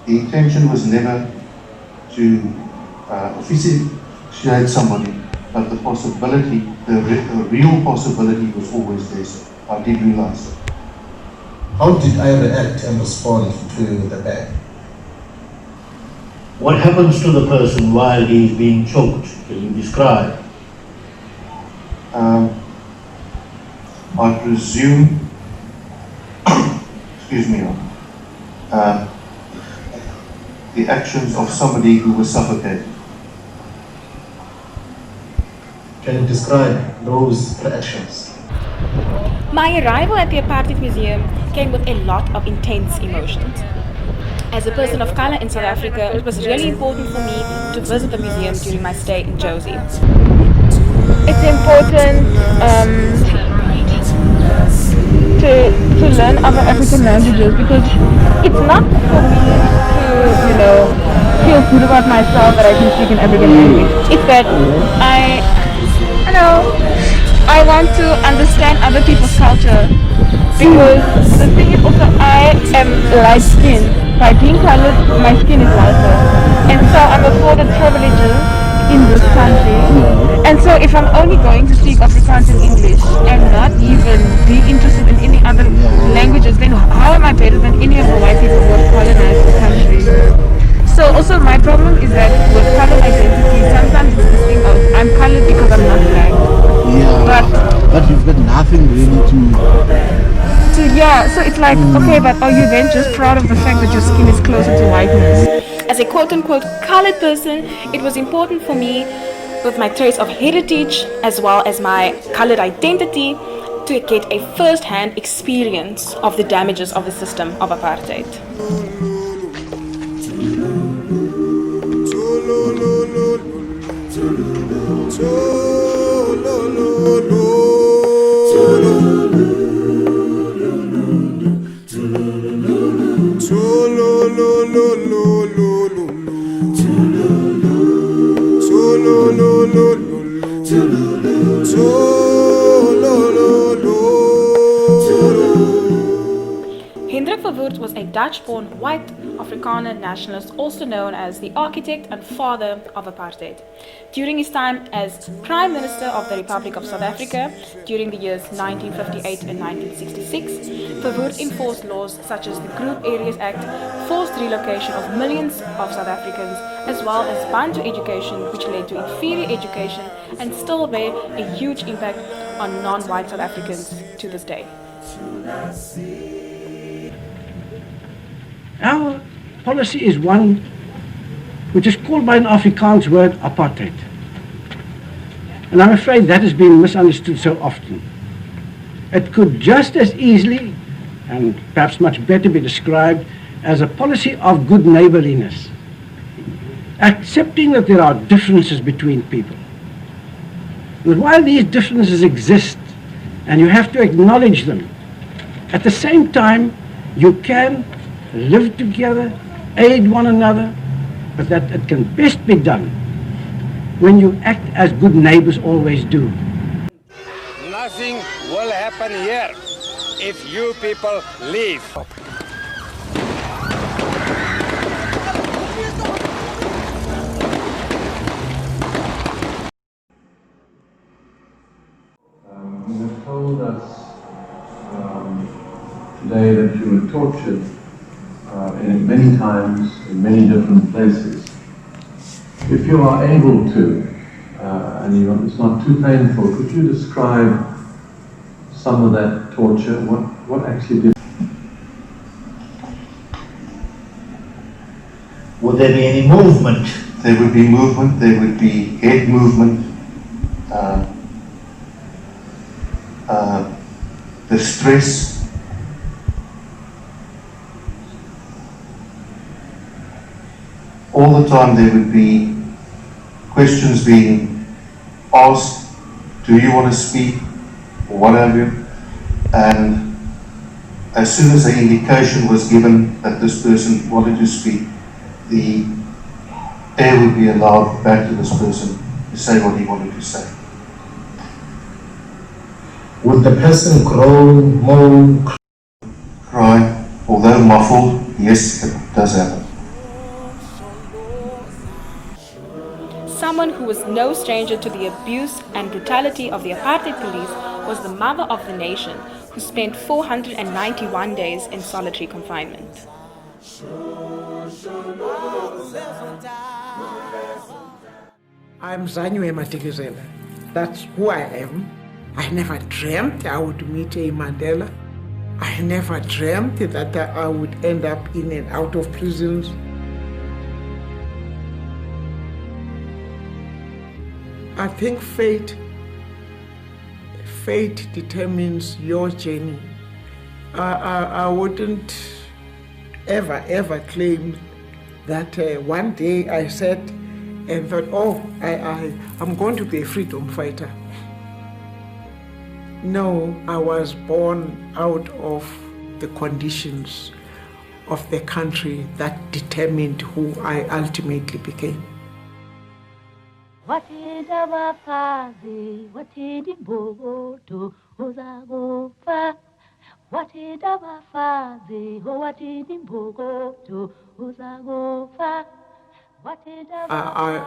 The intention was never to officiate somebody, but the possibility, the real possibility was always there. So I did realize it. How did I react and respond to the ban? What happens to the person while he is being choked? Can you describe? I presume, excuse me, the actions of somebody who was suffocated. Can you describe those reactions? My arrival at the Apartheid Museum came with a lot of intense emotions. As a person of color in South Africa, it was really important for me to visit the museum during my stay in Jozi. It's important to learn other African languages because it's not for me to, feel good about myself that I can speak an African language. It's that I want to understand other people's culture, because the thing is also I am light skinned. By being colored, my skin is lighter, and so I'm afforded privileges in this country. And so if I'm only going to speak Afrikaans and English and not even be interested in any other languages, then how am I better than any of the white people who have colonized the country? So also my problem is that with color identity, sometimes it's this thing of I'm colored because I'm not black. Yeah, but you've got nothing really so it's like, okay, but are you then just proud of the fact that your skin is closer to whiteness? As a quote-unquote colored person, it was important for me, with my trace of heritage as well as my colored identity, to get a first-hand experience of the damages of the system of apartheid. Hendrik Verwoerd was a Dutch-born white Afrikaner nationalist, also known as the architect and father of apartheid. During his time as Prime Minister of the Republic of South Africa during the years 1958 and 1966, Verwoerd enforced laws such as the Group Areas Act, forced relocation of millions of South Africans, as well as Bantu education, which led to inferior education and still bear a huge impact on non-white South Africans to this day. Our policy is one which is called by an Afrikaans word apartheid. And I'm afraid that has been misunderstood so often. It could just as easily, and perhaps much better, be described as a policy of good neighborliness, accepting that there are differences between people. But while these differences exist, and you have to acknowledge them, at the same time you can live together, aid one another, but that it can best be done when you act as good neighbors always do. Nothing will happen here if you people leave. You have told us today that you were tortured in many times, in many different places. If you are able to, and it's not too painful, could you describe some of that torture? What actually did? Would there be any movement? There would be movement, there would be head movement, the stress. All the time there would be questions being asked, do you want to speak, or what have you? And as soon as the indication was given that this person wanted to speak, the air would be allowed back to this person to say what he wanted to say. Would the person groan, moan, Cry, although muffled, yes, it does happen. someone who was no stranger to the abuse and brutality of the apartheid police was the mother of the nation, who spent 491 days in solitary confinement. I'm Zanywe Matikizela. That's who I am. I never dreamt I would meet a Mandela. I never dreamt that I would end up in and out of prisons. I think fate determines your journey. I wouldn't ever claim that one day I sat and thought, oh, I'm going to be a freedom fighter. No, I was born out of the conditions of the country that determined who I ultimately became.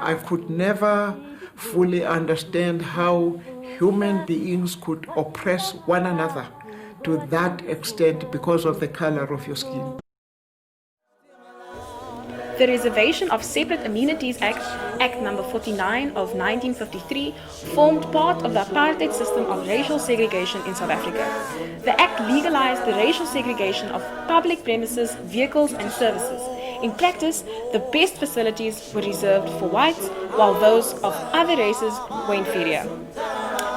I could never fully understand how human beings could oppress one another to that extent because of the color of your skin. The Reservation of Separate Immunities Act, Act number 49 of 1953, formed part of the apartheid system of racial segregation in South Africa. The act legalized the racial segregation of public premises, vehicles and services. In practice, the best facilities were reserved for whites, while those of other races were inferior.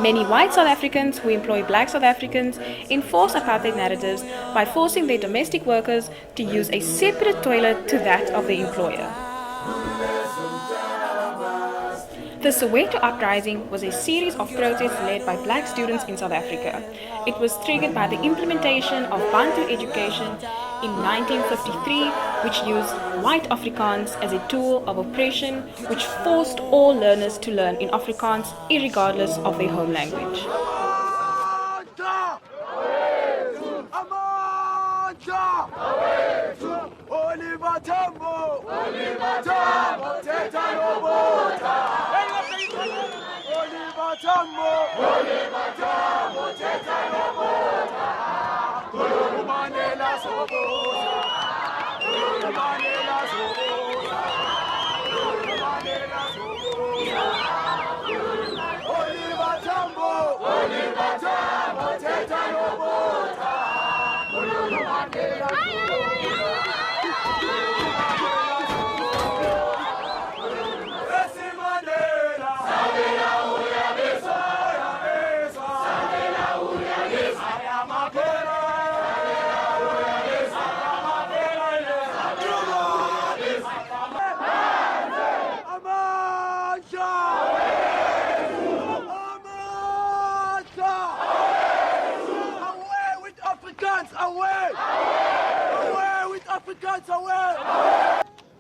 Many white South Africans who employ black South Africans enforce apartheid narratives by forcing their domestic workers to use a separate toilet to that of the employer. The Soweto uprising was a series of protests led by black students in South Africa. It was triggered by the implementation of Bantu education in 1953, which used white Afrikaans as a tool of oppression, which forced all learners to learn in Afrikaans irregardless of their home language.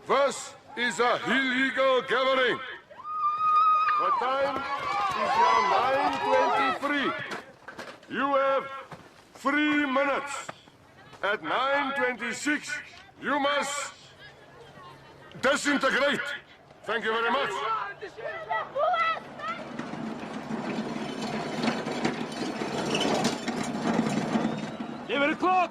This is a illegal gathering. The time is now 9:23. You have 3 minutes. At 9:26, you must disintegrate. Thank you very much. Give it a clock.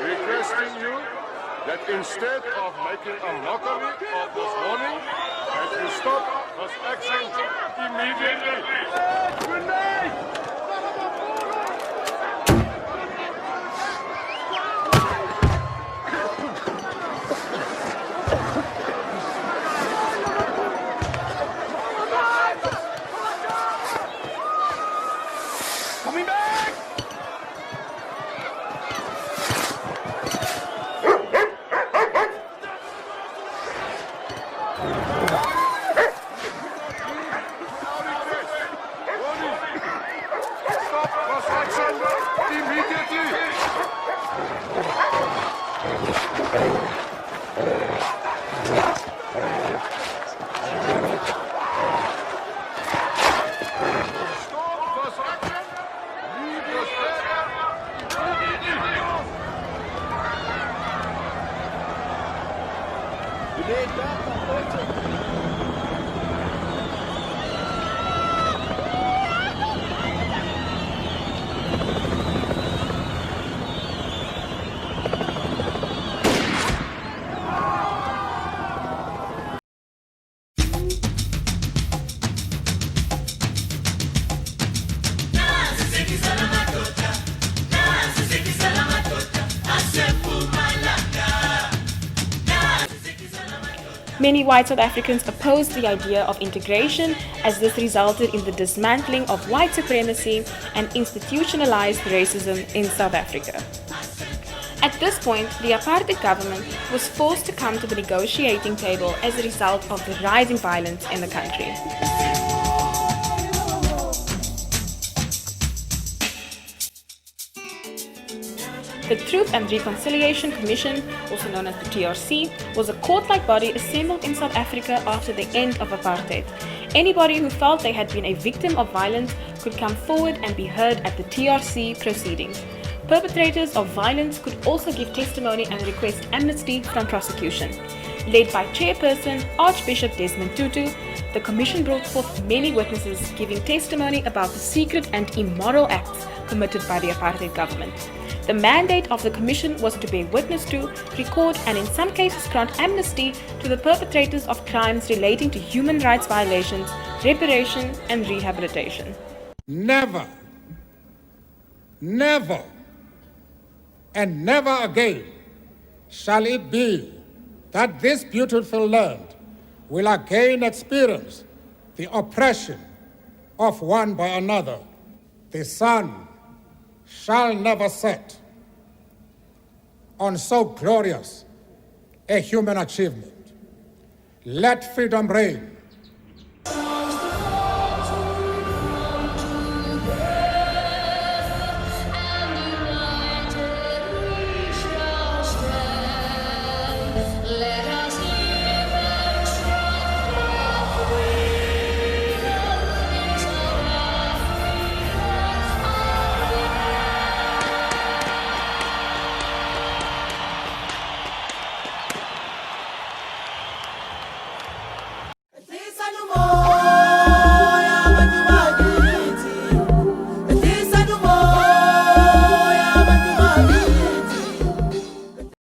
Requesting you that instead of making a mockery of this warning, that you stop this action immediately. Coming back! Many white South Africans opposed the idea of integration as this resulted in the dismantling of white supremacy and institutionalized racism in South Africa. At this point, the apartheid government was forced to come to the negotiating table as a result of the rising violence in the country. The Truth and Reconciliation Commission, also known as the TRC, was a court-like body assembled in South Africa after the end of apartheid. Anybody who felt they had been a victim of violence could come forward and be heard at the TRC proceedings. Perpetrators of violence could also give testimony and request amnesty from prosecution. Led by chairperson Archbishop Desmond Tutu, the commission brought forth many witnesses giving testimony about the secret and immoral acts committed by the apartheid government. The mandate of the commission was to bear witness to, record, and in some cases grant amnesty to the perpetrators of crimes relating to human rights violations, reparation, and rehabilitation. Never, never, and never again shall it be that this beautiful land will again experience the oppression of one by another. The sun shall never set on so glorious a human achievement. Let freedom reign